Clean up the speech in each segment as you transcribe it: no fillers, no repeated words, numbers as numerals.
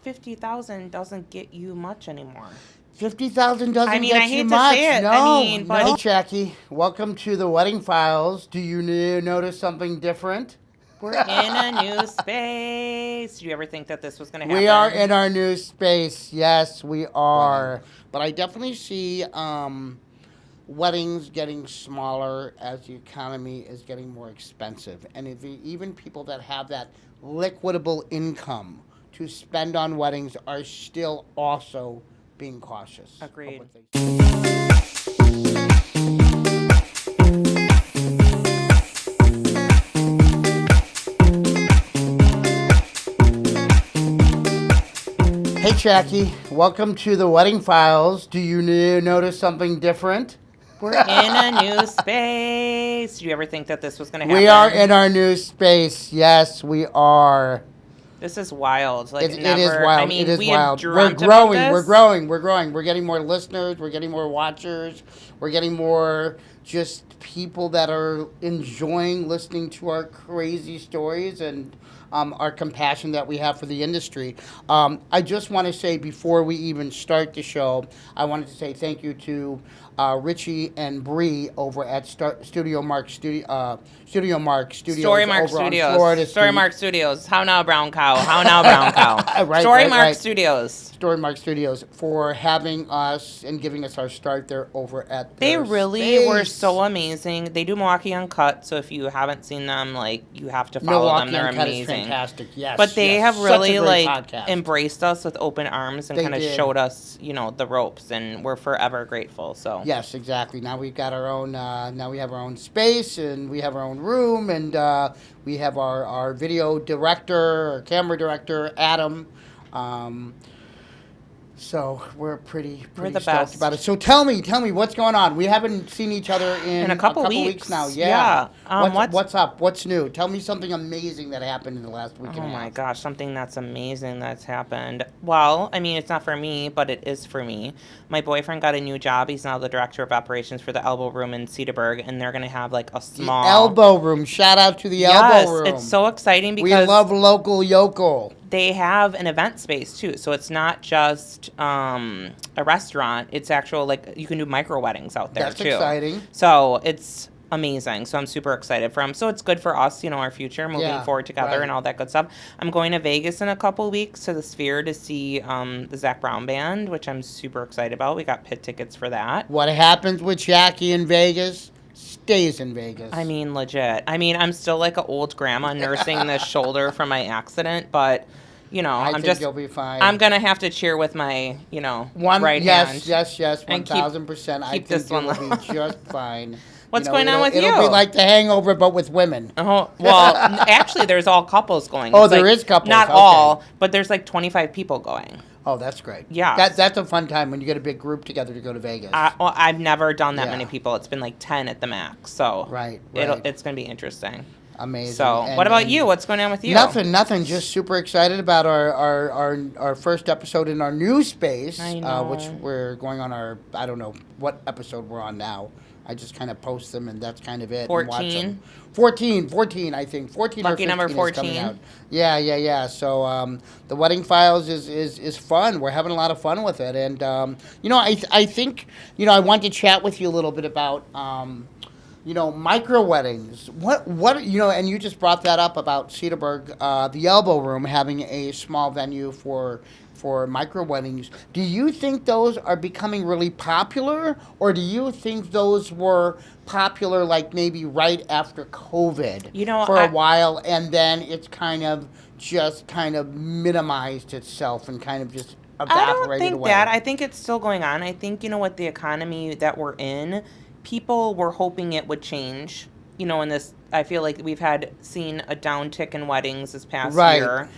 50,000 doesn't get you much anymore. 50,000 doesn't I mean, get I you hate to much. say it. No, I mean, no. but Hey, Jackie, welcome to the Wedding Files. Do you notice something different? we're in a new space. Did you ever think that this was going to happen? We are in our new space. Yes, we are. But I definitely see weddings getting smaller as the economy is getting more expensive. And even people that have that liquidable income to spend on weddings are still also being cautious. Agreed. Hey, Jackie, welcome to the Wedding Files. Do you notice something different? We're in a new space. Did you ever think that this was going to happen? We are in our new space. Yes, we are. This is wild. Like, It is wild. I mean, it is we wild. have We're dreamt about growing. this. We're growing. We're growing. We're getting more listeners. We're getting more watchers. We're getting more just people that are enjoying listening to our crazy stories and our compassion that we have for the industry. I just want to say before we even start the show, I wanted to say thank you to Richie and Bree over at Studio Mark Studios Story Mark over on Florida Story Street. Mark Studios. How now, brown cow? How now, brown cow? Right, Story right, Mark right. Studios. Story Mark Studios for having us and giving us our start there over at They their really were space. so amazing. They do Milwaukee Uncut, so if you haven't seen them, like, you have to follow Milwaukee them. They're Uncut is amazing. fantastic. Yes, But they yes. have Such a really great like podcast. embraced us with open arms and They kind of did. showed us, the ropes, and we're forever grateful. So Yes, exactly. Now we've got our own. Now we have our own space, and we have our own room, and we have our video director, or camera director, Adam. So we're pretty We're the stoked best. about it. So tell me, what's going on? We haven't seen each other in a couple weeks now. Yeah. What's up? What's new? Tell me something amazing that happened in the last week and a Oh half. my gosh, something that's amazing that's happened. Well, I mean, it's not for me, but it is for me. My boyfriend got a new job. He's now the director of operations for the Elbow Room in Cedarburg, and they're going to have like a small The Elbow Room. Shout out to the Yes, Elbow Room. it's so exciting We because love local yokel. they have an event space too. So it's not just a restaurant. It's actual, like, you can do micro weddings out there That's too. exciting. So it's amazing. So I'm super excited for him. So it's good for us, our future, moving forward together right. and all that good stuff. I'm going to Vegas in a couple weeks to the Sphere to see the Zach Brown Band, which I'm super excited about. We got pit tickets for that. What happens with Jackie in Vegas stays in Vegas. I mean, legit. I mean, I'm still like an old grandma nursing this shoulder from my accident, but I think you'll be fine. I'm gonna have to cheer with my, right hand. Yes, and keep 1,000%. I keep think this one you'll be just fine. What's going on with It'll you? be like The Hangover, but with women. Oh, well, actually, there's all couples going. Oh, It's there like, is couples, Not okay. all, but there's like 25 people going. Oh, that's great. Yeah. That's a fun time when you get a big group together to go to Vegas. I've never done that Yeah. many people. It's been like 10 at the max. So Right. it's going to be interesting. Amazing. So And- what about and you? What's going on with you? Nothing. Just super excited about our first episode in our new space, I know. which we're going on our, I don't know what episode we're on now. I just kind of post them, and that's kind of it. and watch 14? them. 14, I think. 14 Lucky or 15 number is coming 14? out. Yeah. So the Wedding Files is fun. We're having a lot of fun with it. And, I think, I want to chat with you a little bit about micro weddings. What and you just brought that up about Cedarburg, the Elbow Room having a small venue for micro weddings. Do you think those are becoming really popular, or do you think those were popular like maybe right after COVID for a while, and then it's kind of minimized itself and kind of just evaporated I don't think away? that. I think it's still going on. I think, with the economy that we're in, people were hoping it would change. In this, I feel like we've seen a downtick in weddings this past year.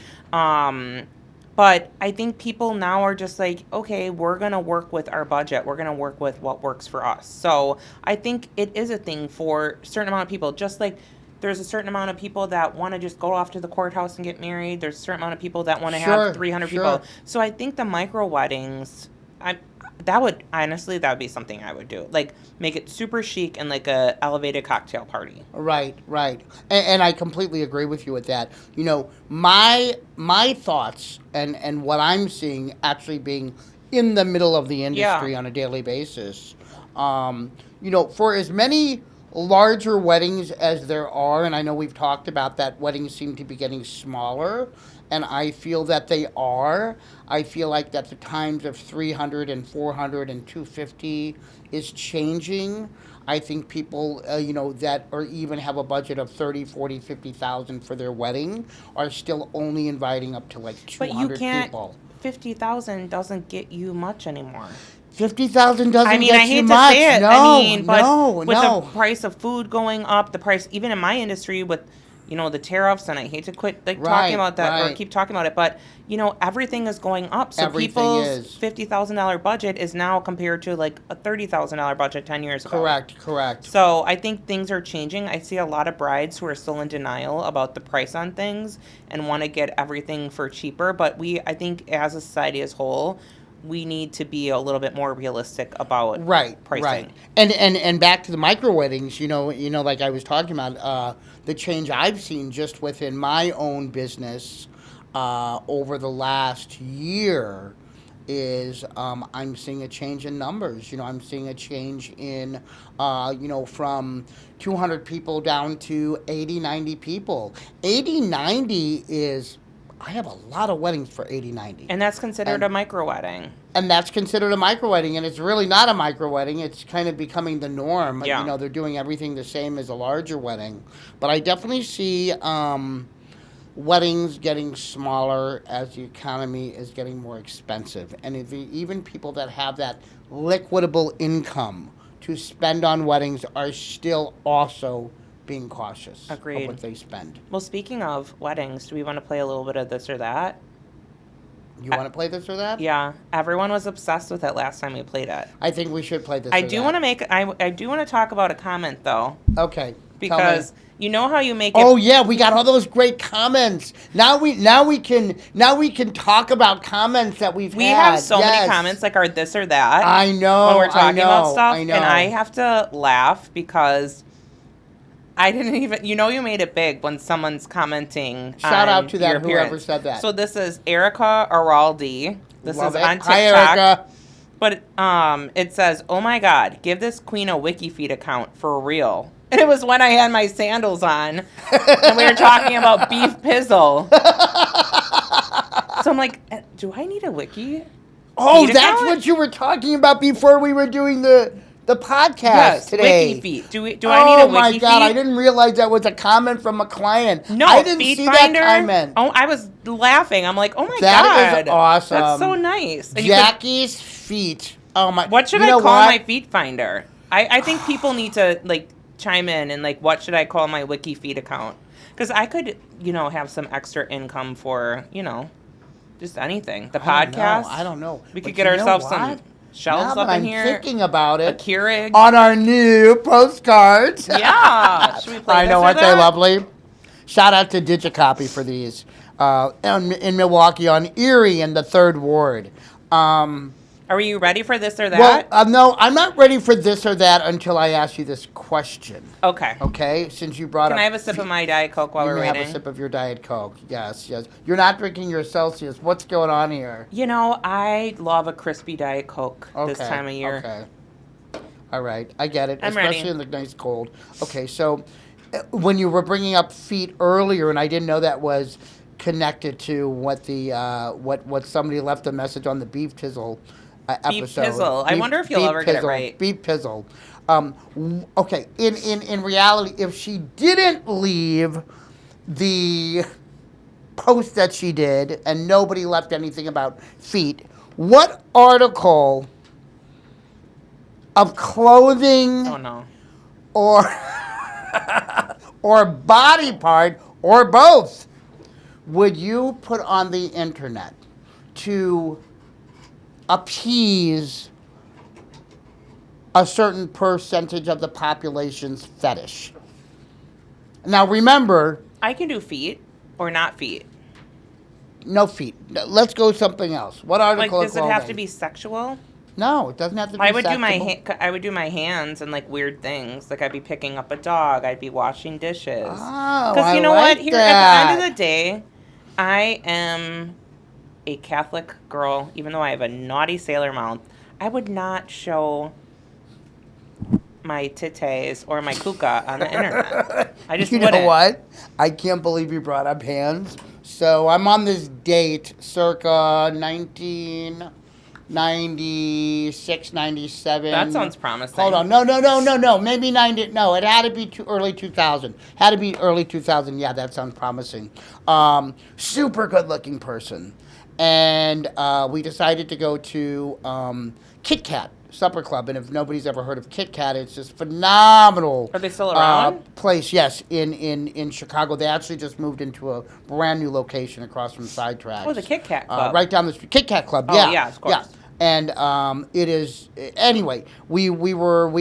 But I think people now are just like, okay, we're going to work with our budget. We're going to work with what works for us. So I think it is a thing for a certain amount of people. Just like there's a certain amount of people that want to just go off to the courthouse and get married. There's a certain amount of people that want to have 300 people. So I think the micro weddings, that would be something I would do. Like, make it super chic and like a elevated cocktail party. Right, right. And I completely agree with you with that. You know, my thoughts and what I'm seeing actually being in the middle of the industry on a daily basis. You know, for as many larger weddings as there are, and I know we've talked about that, weddings seem to be getting smaller, and I feel that they are. I feel like that the times of 300 and 400 and 250 is changing. I think people, you know, that or even have a budget of 30, 40, 50,000 for their wedding are still only inviting up to like 200 But you can't, people. 50,000 doesn't get you much anymore. 50,000 doesn't I mean, get I hate you to much. say it. No, I mean, but no, with no. the price of food going up, the price, even in my industry with, you know, the tariffs, and I hate to quit like talking about that or keep talking about it, but, you know, everything is going up. So Everything people's is. $50,000 budget is now compared to like a $30,000 budget 10 years ago. Correct. So I think things are changing. I see a lot of brides who are still in denial about the price on things and want to get everything for cheaper. But I think as a society as a whole, we need to be a little bit more realistic about pricing. Right. And back to the micro weddings, you know, like I was talking about, the change I've seen just within my own business over the last year is I'm seeing a change in numbers. You know, I'm seeing a change in, you know, from 200 people down to 80, 90 people. 80, 90 is... I have a lot of weddings for 80, 90. And that's considered a micro wedding. And that's considered a micro wedding, and it's really not a micro wedding. It's kind of becoming the norm. Yeah. You know, they're doing everything the same as a larger wedding. But I definitely see weddings getting smaller as the economy is getting more expensive. And even people that have that liquidable income to spend on weddings are still also being cautious Agreed. of what they spend. Well, speaking of weddings, do we want to play a little bit of this or that? You want to play this or that? Yeah, everyone was obsessed with it last time we played it. I think we should play this. I do want to talk about a comment though. Okay. Because you know how you make it. Oh yeah, we got all those great comments. Now we can talk about comments that we've had. We have so many comments like our this or that. I know. When we're talking about stuff, I know. and I have to laugh because I didn't even, you know, you made it big when someone's commenting. Shout out to that, whoever whoever said that. So this is Erica Araldi. This Love is it. on TikTok. Hi, Erica. But it says, "Oh my God, give this queen a WikiFeed account for real." And it was when I had my sandals on, and we were talking about beef pizzle. So I'm like, do I need a wiki? Oh, that's what you were talking about before we were doing the podcast today. WikiFeed. Do I need a WikiFeed? Oh my God, I didn't realize that was a comment from a client. No, I didn't Feed see Finder? that comment. Oh, I was laughing. I'm like, oh my God. That is awesome. That's so nice. And Jackie's feet. Oh my. What should I call my Feet Finder? I think people need to like chime in and like, what should I call my WikiFeed account? Because I could, you know, have some extra income for, you know, just anything. The podcast. I don't know. We could get ourselves some shelves up in here. I'm thinking about it. A Keurig. On our new postcards. Yeah. Should we play I know, this or aren't they that? lovely? Shout out to Digicopy for these. In Milwaukee on Erie in the 3rd Ward. Are you ready for this or that? Well, no, I'm not ready for this or that until I ask you this question. Okay. Okay? Since you brought up... Can I have a sip of my Diet Coke while we're waiting? Have a sip of your Diet Coke. Yes. You're not drinking your Celsius. What's going on here? You know, I love a crispy Diet Coke this time of year. Okay. All right. I get it. I'm especially ready. in the nice cold. Okay, so when you were bringing up feet earlier, and I didn't know that was connected to what the what somebody left a message on the beef tizzle episode. Beef pizzle. I wonder if you'll ever get it right. Beef pizzle. Okay. In reality, if she didn't leave the post that she did and nobody left anything about feet, what article of clothing or or body part or both would you put on the internet to appease a certain percentage of the population's fetish? Now remember, I can do feet or not feet. No feet. Let's go something else. What article? Like, does it have to be sexual? No, it doesn't have to be I would do sexable. I would do my hands and like weird things. Like I'd be picking up a dog. I'd be washing dishes. Oh, Because I you know like what? Here that. at the end of the day, I am a Catholic girl. Even though I have a naughty sailor mouth, I would not show my titties or my kuka on the internet. I just You wouldn't. know what? I can't believe you brought up hands. So I'm on this date circa 1996, 97. That sounds promising. Hold on. No. Maybe 90. No, it had to be early 2000. Had to be early 2000. Yeah, that sounds promising. Super good looking person. And we decided to go to Kit Kat Supper Club. And if nobody's ever heard of Kit Kat, it's this phenomenal Are they still around? place. Yes, in Chicago. They actually just moved into a brand new location across from Sidetracks. Oh, the Kit Kat Club. Right down the street. Kit Kat Club. Oh, Yeah. yeah, of course. Yeah. And it is anyway. We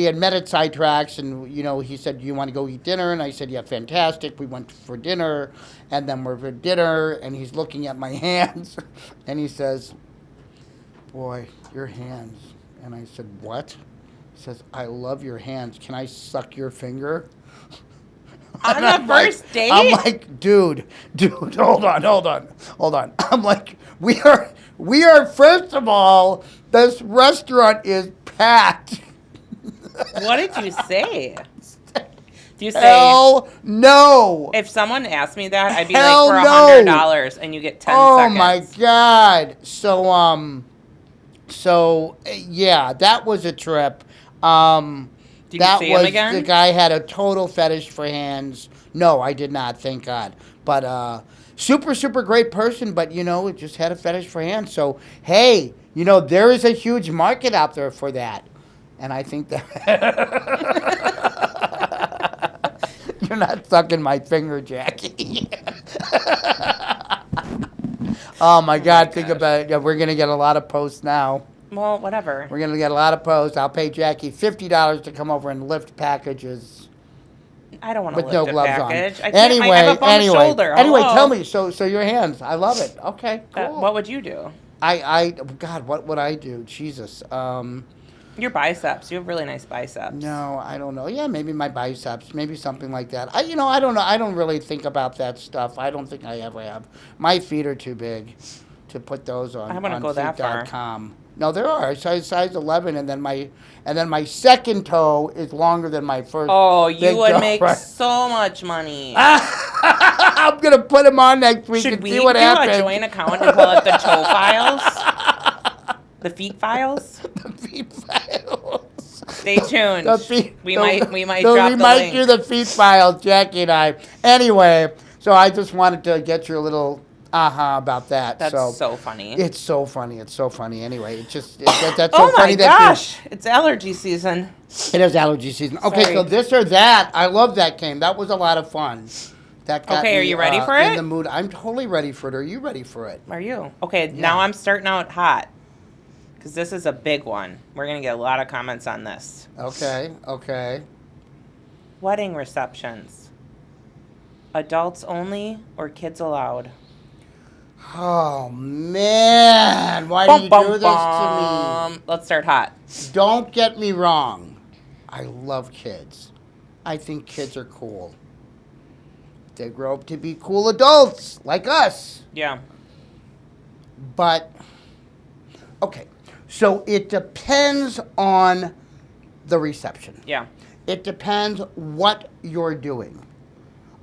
had met at Sidetracks, and he said, "Do you want to go eat dinner?" And I said, "Yeah, fantastic." We went for dinner, and then we're for dinner, and he's looking at my hands, and he says, "Boy, your hands." And I said, "What?" He says, "I love your hands. Can I suck your finger?" On the first date? I'm like, dude, hold on. I'm like, we are first of all, this restaurant is packed. What did you say? Do you say, Hell no. if someone asked me that, I'd be Hell like, for no. $100 and you get 10 Oh seconds. my God. So yeah, that was a trip. Did you see him again? The guy had a total fetish for hands. No, I did not, thank God. But super great person, but it just had a fetish for hands. So hey, there is a huge market out there for that. And I think that you're not sucking my finger, Jackie. Oh my God, think about it. Yeah, we're gonna get a lot of posts now. Well, whatever. We're going to get a lot of posts. I'll pay Jackie $50 to come over and lift packages I don't want to with lift no a gloves package. on. I can't. I have a bum shoulder. Anyway, Hello. tell me. So your hands. I love it. Okay, cool. What would you do? God, what would I do? Jesus. Your biceps. You have really nice biceps. No, I don't know. Yeah, maybe my biceps. Maybe something like that. I don't know. I don't really think about that stuff. I don't think I ever have. My feet are too big to put those on. I wouldn't go that far. feet.com. No, there are. I size 11, and then my second toe is longer than my first. Oh, you big would toe, make right? so much money. I'm gonna put them on next week Should and we see what do happens. a joint account and call it the toe files? The feet files? The feet files. Stay tuned. We might drop we the might link. do the feet files, Jackie and I. Anyway, so I just wanted to get your little about that. That's so funny. It's so funny. It's so funny. Anyway, that's so Oh funny. my gosh! It's allergy season. It is allergy season. Okay, Sorry. so this or that. I love that game. That was a lot of fun. That got Okay, are me, you ready for in it? the mood. I'm totally ready for it. Are you ready for it? Are you? Okay, now I'm starting out hot. Because this is a big one. We're going to get a lot of comments on this. Okay. Wedding receptions. Adults only or kids allowed? Oh, man. Why do you do this to me? Let's start hot. Don't get me wrong. I love kids. I think kids are cool. They grow up to be cool adults like us. Yeah. But, okay. So it depends on the reception. Yeah. It depends what you're doing.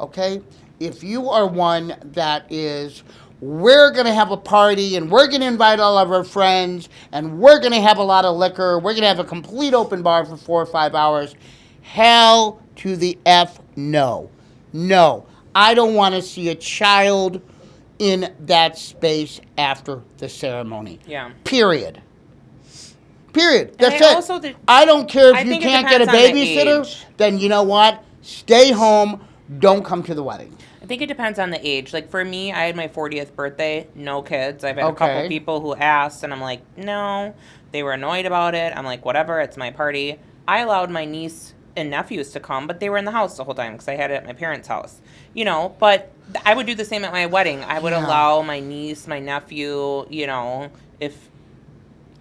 Okay? If you are one that is, we're going to have a party and we're going to invite all of our friends and we're going to have a lot of liquor, we're going to have a complete open bar for 4 or 5 hours, hell to the F no. No. I don't want to see a child in that space after the ceremony. Yeah. Period. That's it. I don't care if you can't get a babysitter, then you know what? Stay home. Don't come to the wedding. I think it depends on the age. Like for me, I had my 40th birthday, no kids. I've had a couple people who asked, and I'm like, no. They were annoyed about it. I'm like, whatever, it's my party. I allowed my niece and nephews to come, but they were in the house the whole time because I had it at my parents' house. But I would do the same at my wedding. I would allow my niece, my nephew, if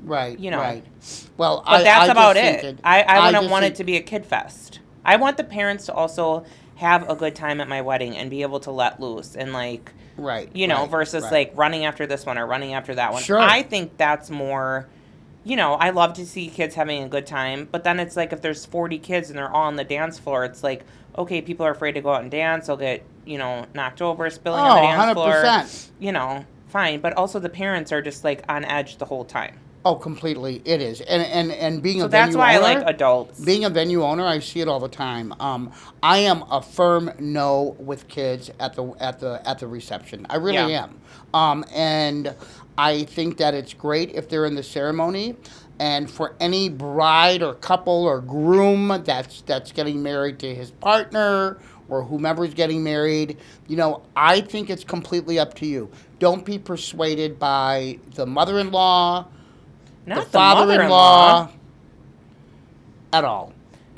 Right. You know. Right. Well, But that's I about just think it. that- I wouldn't just want it think- to be a kid fest. I want the parents to also have a good time at my wedding and be able to let loose and like, Right. you know, right, versus right. like running after this one or running after that one. Sure. I think that's more, you know, I love to see kids having a good time, but then it's like if there's 40 kids and they're all on the dance floor, it's like, okay, people are afraid to go out and dance. They'll get, you know, knocked over, spilling on the dance floor. 100%. You know, fine. But also the parents are just like on edge the whole time. Oh, completely. It is. And being So a venue that's why owner, I like adults. being a venue owner, I see it all the time. I am a firm no with kids at the reception. I really Yeah. am. And I think that it's great if they're in the ceremony. And for any bride or couple or groom that's getting married to his partner or whomever's getting married, you know, I think it's completely up to you. Don't be persuaded by the mother-in-law, Not the father-in-law, mother-in-law. at all,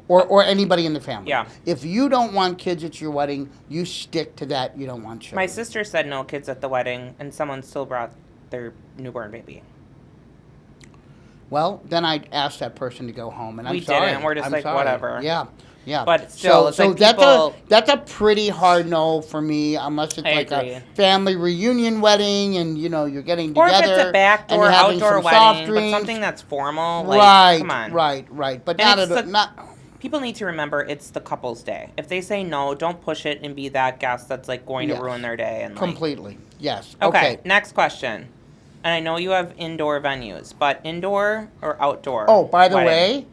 or anybody in the family. Yeah. If you don't want kids at your wedding, you stick to that. You don't want children. My sister said no kids at the wedding, and someone still brought their newborn baby. Well, then I'd ask that person to go home, and I'm We sorry. didn't. We're just I'm like, sorry. whatever. Yeah. Yeah. But still, it's like that's people- that's a pretty hard no for me, unless it's I like agree. a family reunion wedding, and you know you're getting Or together. if it's a and backdoor you're having outdoor some soft wedding, but drinks. something that's formal, like, right, come on. right. But And not it's at the- not. People need to remember it's the couple's day. If they say no, don't push it and be that guest that's like going Yes. to ruin their day. And like, Completely. Yes. Okay, next question. And I know you have indoor venues, but indoor or outdoor? Oh, by the wedding? way,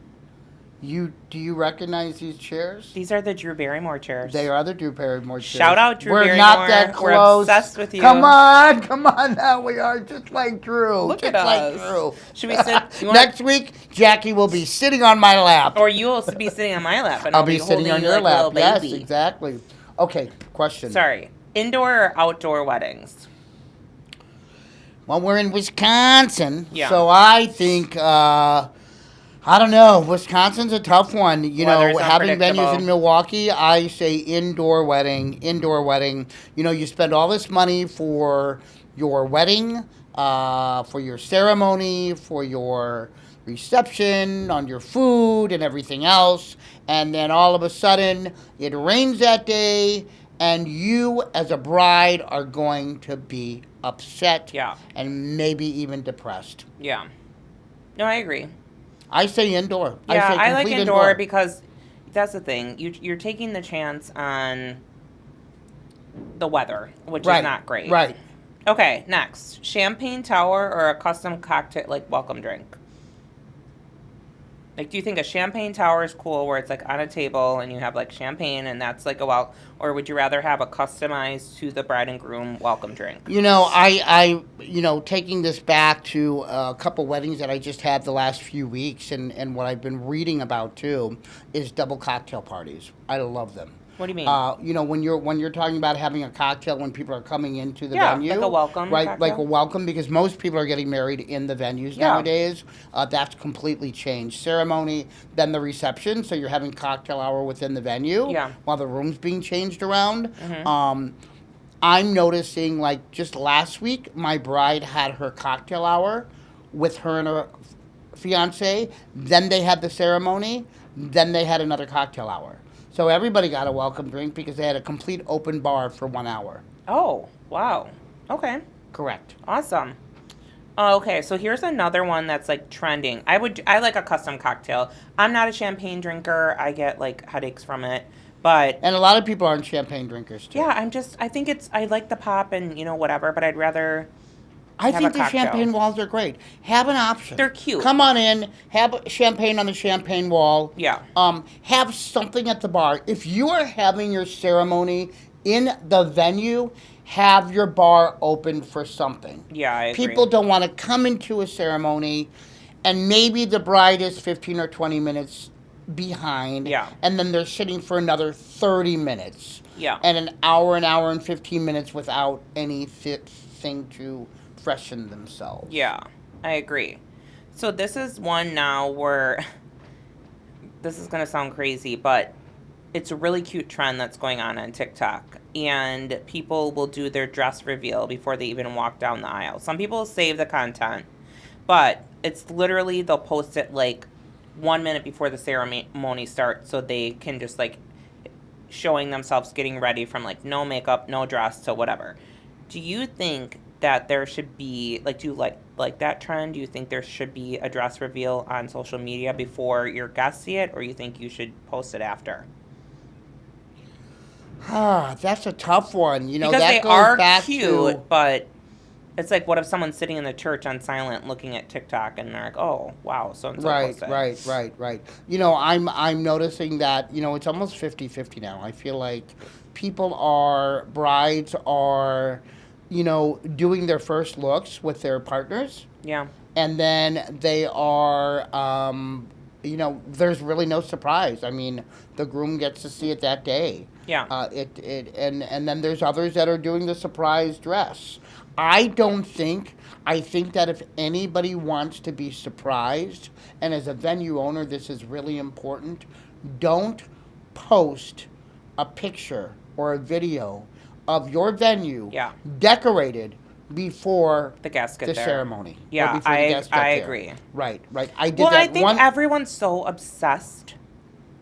do you recognize these chairs? These are the Drew Barrymore chairs. They are the Drew Barrymore chairs. Shout out Drew We're Barrymore. not that We're close. obsessed with you. Come on now. We are just like Drew. Look just at like us. Drew. Should we sit? You wanna- Next week, Jackie will be sitting on my lap. Or you will be sitting on my lap, and I'll be sitting holding on you your like a lap. little Yes, baby. exactly. Okay, question. Sorry, indoor or outdoor weddings? Well, we're in Wisconsin, Yeah. so I think I don't know. Wisconsin's a tough one. You Weather's know, having unpredictable. venues in Milwaukee, I say indoor wedding. You know, you spend all this money for your wedding, for your ceremony, for your reception, on your food and everything else, and then all of a sudden it rains that day, and you as a bride are going to be upset Yeah. and maybe even depressed. Yeah. No, I agree. I say indoor. Yeah, say I like complete indoor because that's the thing. You're taking the chance on the weather, which Right, is not great. Right. Okay, next. Champagne tower or a custom cocktail, like welcome drink? Like, do you think a champagne tower is cool where it's like on a table and you have like champagne and that's like or would you rather have a customized to the bride and groom welcome drink? You know, I taking this back to a couple weddings that I just had the last few weeks, and what I've been reading about too is double cocktail parties. I love them. What do you mean? You know, when you're talking about having a cocktail when people are coming into the Yeah, venue, like a welcome right? cocktail. Like a welcome, because most people are getting married in the venues Yeah. nowadays. That's completely changed. Ceremony, then the reception. So you're having cocktail hour within the venue, Yeah. while the room's being changed around. Mhm. I'm noticing, like, just last week, my bride had her cocktail hour with her and her fiance. Then they had the ceremony. Then they had another cocktail hour. So everybody got a welcome drink because they had a complete open bar for 1 hour. Oh, wow. Okay. Correct. Awesome. Okay, so here's another one that's like trending. I like a custom cocktail. I'm not a champagne drinker. I get like headaches from it. But And a lot of people aren't champagne drinkers, too. yeah, I like the pop and, you know, whatever, but I'd rather I have think a the cocktail. champagne walls are great. Have an option. They're cute. Come on in, have champagne on the champagne wall. Yeah. Have something at the bar. If you are having your ceremony in the venue, have your bar open for something. Yeah, I agree. People don't want to come into a ceremony, and maybe the bride is 15 or 20 minutes behind. Yeah. And then they're sitting for another 30 minutes. Yeah. And an hour and 15 minutes without anything to freshen themselves. Yeah, I agree. So this is one now where this is going to sound crazy, but it's a really cute trend that's going on TikTok. And people will do their dress reveal before they even walk down the aisle. Some people save the content. but it's literally they'll post it like 1 minute before the ceremony starts, so they can just like showing themselves getting ready from like no makeup, no dress to whatever. Do you think that there should be like, do you like that trend? Do you think there should be a dress reveal on social media before your guests see it, or you think you should post it after? That's a tough one. You know, Because that they goes are back cute, to, but it's like, what if someone's sitting in the church on silent looking at TikTok and they're like, oh, wow, so-and-so posted. Right. You know, I'm noticing that, you know, it's almost 50-50 now. I feel like brides are, you know, doing their first looks with their partners. Yeah. And then they are, you know, there's really no surprise. I mean, the groom gets to see it that day. Yeah. And then there's others that are doing the surprise dress. I think that if anybody wants to be surprised, and as a venue owner, this is really important, don't post a picture or a video of your venue decorated before the guests get the there. ceremony. Yeah, I agree. Right. I did well, that. I think everyone's so obsessed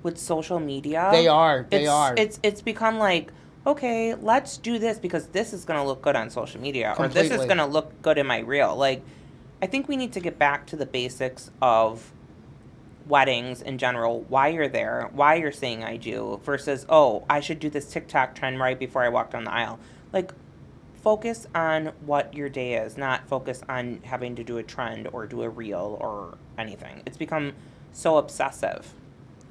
with social media. They are. It's become like, okay, let's do this because this is going to look good on social media, Completely. or this is going to look good in my reel. Like, I think we need to get back to the basics of weddings in general, why you're there, why you're saying I do, versus, oh, I should do this TikTok trend right before I walk down the aisle. Like, focus on what your day is, not focus on having to do a trend or do a reel or anything. It's become so obsessive.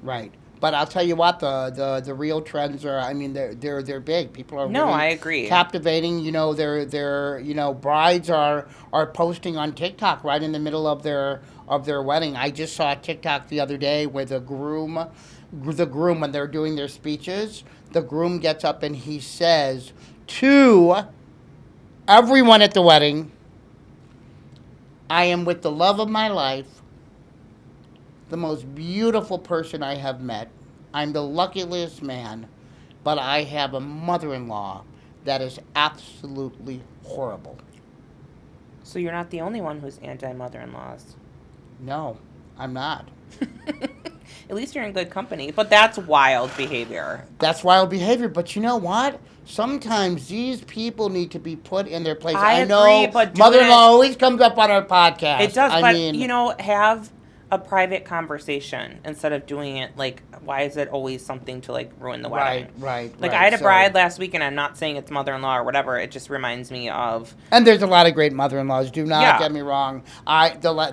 Right. But I'll tell you what, the real trends are, I mean, they're big. People are No, really I agree. captivating. You know, they're you know, brides are posting on TikTok right in the middle of their wedding. I just saw a TikTok the other day where the groom when they're doing their speeches, the groom gets up and he says to everyone at the wedding, I am with the love of my life, the most beautiful person I have met. I'm the luckiest man, but I have a mother-in-law that is absolutely horrible. So you're not the only one who's anti-mother-in-laws. No, I'm not. At least you're in good company, but that's wild behavior. But you know what? Sometimes these people need to be put in their place. I agree, know but mother-in-law always comes up on our podcast. It does, I mean, you know, have a private conversation instead of doing it like, why is it always something to like ruin the wedding? Right. Like, I had a bride last week, and I'm not saying it's mother-in-law or whatever. It just reminds me of. And there's a lot of great mother-in-laws. Do not get me wrong.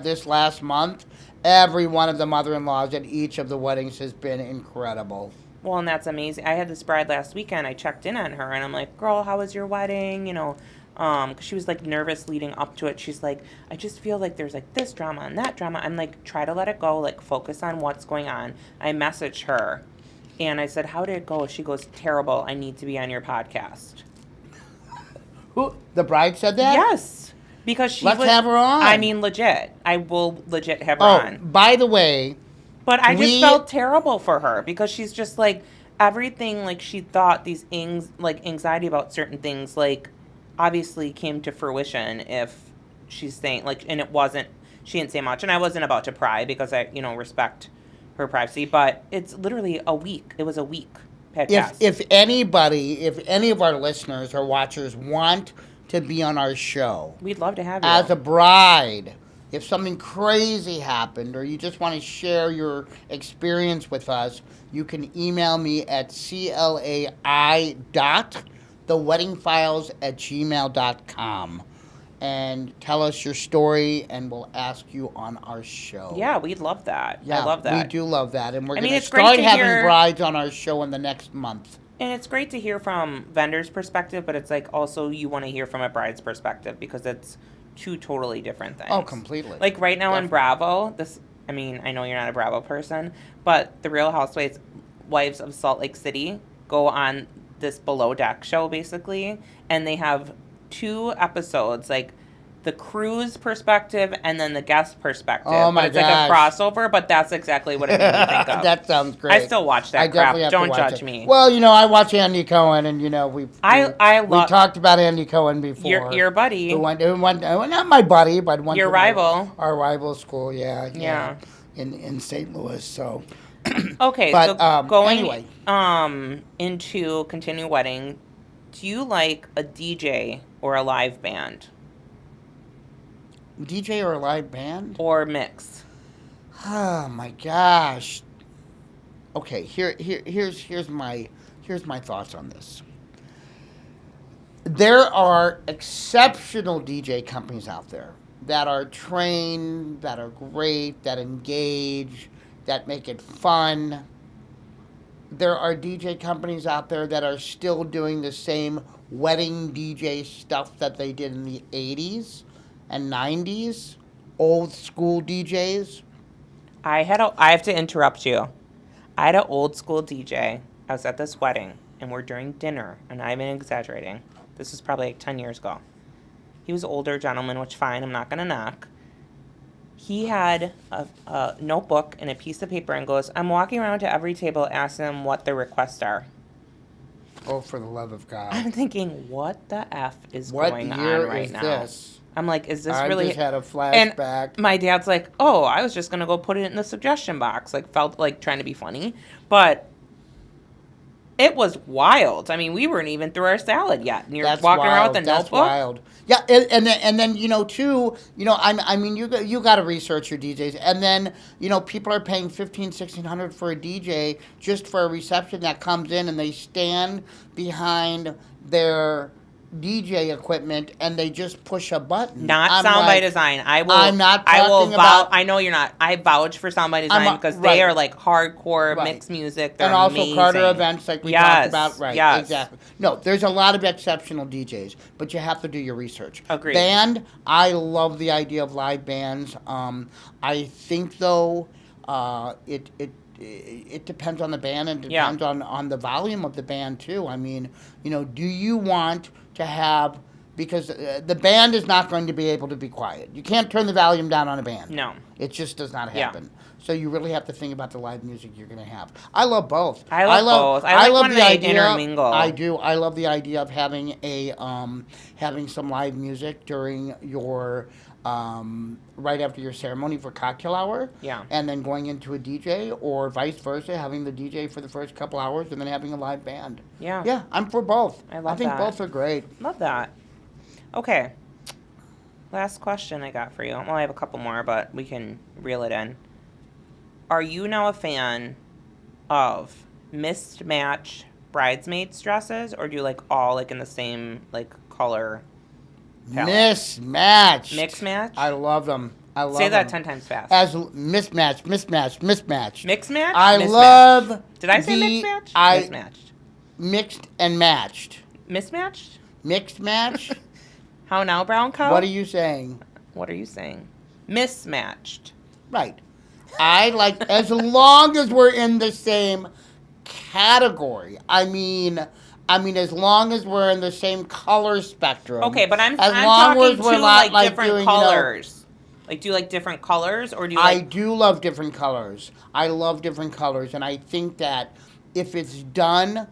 This last month, every one of the mother-in-laws at each of the weddings has been incredible. Well, and that's amazing. I had this bride last weekend. I checked in on her, and I'm like, girl, how was your wedding? You know, because she was like nervous leading up to it. She's like, I just feel like there's like this drama and that drama. I'm like, try to let it go, like focus on what's going on. I messaged her and I said, how did it go? She goes, terrible. I need to be on your podcast. Who? The bride said that? Yes. Because Let's have her on. I mean, legit. I will legit have her on. By the way. But I just felt terrible for her because she's just like, everything like she thought, these anxiety about certain things, like, obviously came to fruition if she's saying, like, and it wasn't, she didn't say much, and I wasn't about to pry because I, you know, respect her privacy, but it's literally a week. It was a week podcast. If any of our listeners or watchers want to be on our show, we'd love to have you. As a bride, if something crazy happened or you just want to share your experience with us, you can email me at clai.theweddingfiles@gmail.com and tell us your story, and we'll ask you on our show. Yeah, we'd love that. Yeah, I love that. We do love that, and we're going to start having brides on our show in the next month. And it's great to hear from vendors' perspective, but it's like also you want to hear from a bride's perspective because it's two totally different things. Oh, completely. Like right now on Bravo, I know you're not a Bravo person, but the Real Housewives Wives of Salt Lake City go on this Below Deck show basically, and they have 2 episodes, like the crew's perspective and then the guest perspective. Oh my but it's like a crossover, but that's exactly what it made me think of. That sounds great. I still watch that crap. Don't judge me. Well, I watch Andy Cohen, and we talked about Andy Cohen before. Your buddy. Who went, not my buddy, but went your to rival. Our rival school, yeah. In St. Louis, so. Okay, but, so going anyway. Into Continue Wedding, do you like a DJ or a live band? DJ or a live band? Or mix? Oh my gosh. Okay, here's my thoughts on this. There are exceptional DJ companies out there that are trained, that are great, that engage, that make it fun. There are DJ companies out there that are still doing the same wedding DJ stuff that they did in the 80s and 90s, old school DJs. I have to interrupt you. I had an old school DJ. I was at this wedding, and we're during dinner, and I'm not exaggerating. This was probably like 10 years ago. He was an older gentleman, which fine, I'm not going to knock. He had a notebook and a piece of paper and goes, I'm walking around to every table asking them what their requests are. Oh, for the love of God. I'm thinking, what the F is going on right now? This? I'm like, is this I really... I just had a flashback. And my dad's like, oh, I was just going to go put it in the suggestion box. Like, felt like trying to be funny. But it was wild. I mean, we weren't even through our salad yet. And you're walking around with a notebook. That's wild. Yeah, and then too, I mean, you got to research your DJs. And then, people are paying $1,500-$1,600 for a DJ just for a reception that comes in and they stand behind their DJ equipment and they just push a button. Not Sound by Design. I'm not talking about. I know you're not. I vouch for Sound by Design because they are like hardcore mixed music. They're and also amazing. Carter events like we talked about. Right. Yes. Exactly. No, there's a lot of exceptional DJs, but you have to do your research. Agreed. Band. I love the idea of live bands. I think though, it depends on the band and depends on the volume of the band too. I mean, do you want to have, because the band is not going to be able to be quiet. You can't turn the volume down on a band. No. It just does not happen. Yeah. So you really have to think about the live music you're going to have. I love both. I love both. I love the idea, intermingle. I do. I love the idea of having having some live music during your right after your ceremony for cocktail hour. Yeah. And then going into a DJ, or vice versa, having the DJ for the first couple hours and then having a live band. Yeah. Yeah, I'm for both. I think both are great. Love that. Okay. Last question I got for you. Well, I have a couple more, but we can reel it in. Are you now a fan of mismatch bridesmaids dresses, or do you like all like in the same like color palette? Mismatched. Mix match? I love them. Say that 10 times fast. As mismatched. Mix match? I love. Did I say mix match? Mismatched. Mixed and matched. Mismatched? Mixed match. How now, brown cow? What are you saying? What are you saying? Mismatched. Right. I like, as long as we're in the same category. I mean, as long as we're in the same color spectrum. Okay, but I'm talking to like different colors. Like, do you like different colors, or do you like... I do love different colors. I love different colors, and I think that if it's done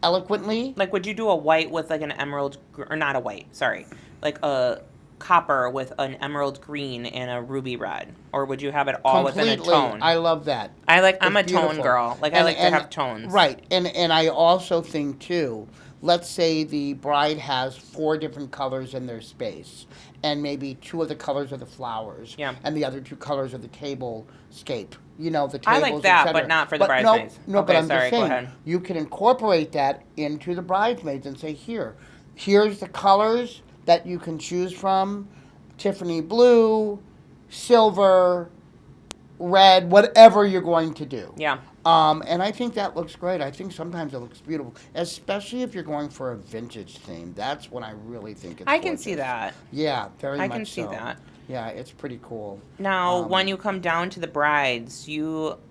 eloquently... Like, would you do a white with, like, an emerald... Or not a white, sorry. Like, a copper with an emerald green and a ruby red? Or would you have it all within a tone? I love that. I'm a tone girl. Like, I like to have tones. Right. And I also think, too, let's say the bride has 4 different colors in their space, and maybe 2 of the colors are the flowers, and the other 2 colors are the table scape. The tables, I like that, but not for the bridesmaids. No, okay, but I'm just saying, you can incorporate that into the bridesmaids and say, here's the colors that you can choose from: Tiffany blue, silver, red, whatever you're going to do. Yeah. And I think that looks great. I think sometimes it looks beautiful, especially if you're going for a vintage theme. That's when I really think it's I can see that. Yeah, very much so. I can see that. Yeah, it's pretty cool. Now, when you come down to the brides,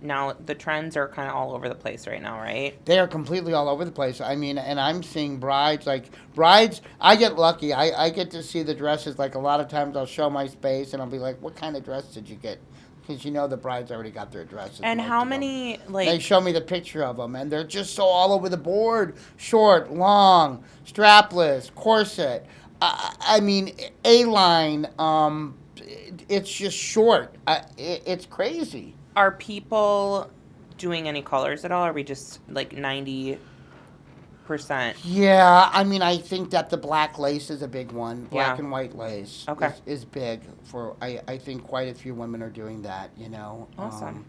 now the trends are kind of all over the place right now, right? They are completely all over the place. I mean, and I'm seeing brides. I get lucky. I get to see the dresses. Like a lot of times, I'll show my space, and I'll be like, "What kind of dress did you get?" Because the brides already got their dresses. And most how of them. many They show me the picture of them, and they're just so all over the board. Short, long, strapless, corset. I mean, A-line. It's just short. It's crazy. are people doing any colors at all? Or are we just like 90%? Yeah, I mean, I think that the black lace is a big one. Black Yeah. and white lace Okay. is big. I think quite a few women are doing that, Awesome.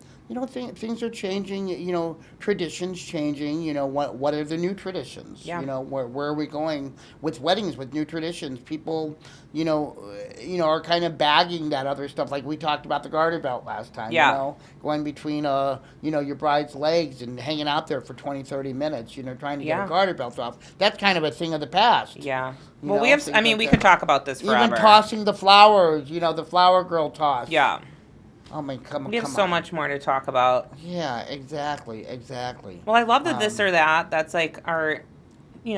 Things are changing, traditions changing, what are the new traditions? Yeah. Where are we going with weddings, with new traditions? People, are kind of bagging that other stuff. Like we talked about the garter belt last time, Yeah. going between, your bride's legs and hanging out there for 20, 30 minutes, trying to get Yeah. a garter belt off. That's kind of a thing of the past. Yeah. You Well, know, we have. things I mean, like we that. could talk about this forever. Even tossing the flowers, the flower girl toss. Yeah. Oh my, come on. We have so much more to talk about. Yeah, exactly. Well, I love the this or that. That's like our, we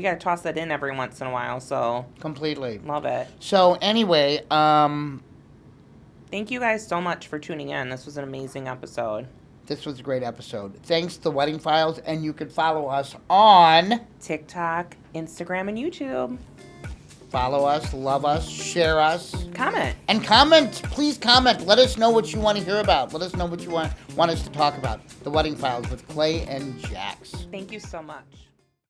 got to toss that in every once in a while. So Completely. love it. So anyway, Thank you guys so much for tuning in. This was an amazing episode. this was a great episode. Thanks to Wedding Files, and you can follow us on TikTok, Instagram, and YouTube. follow us, love us, share us, Comment. and comment. Please comment. Let us know what you want to hear about. Let us know what you want us to talk about. The Wedding Files with Clai and Jax. Thank you so much.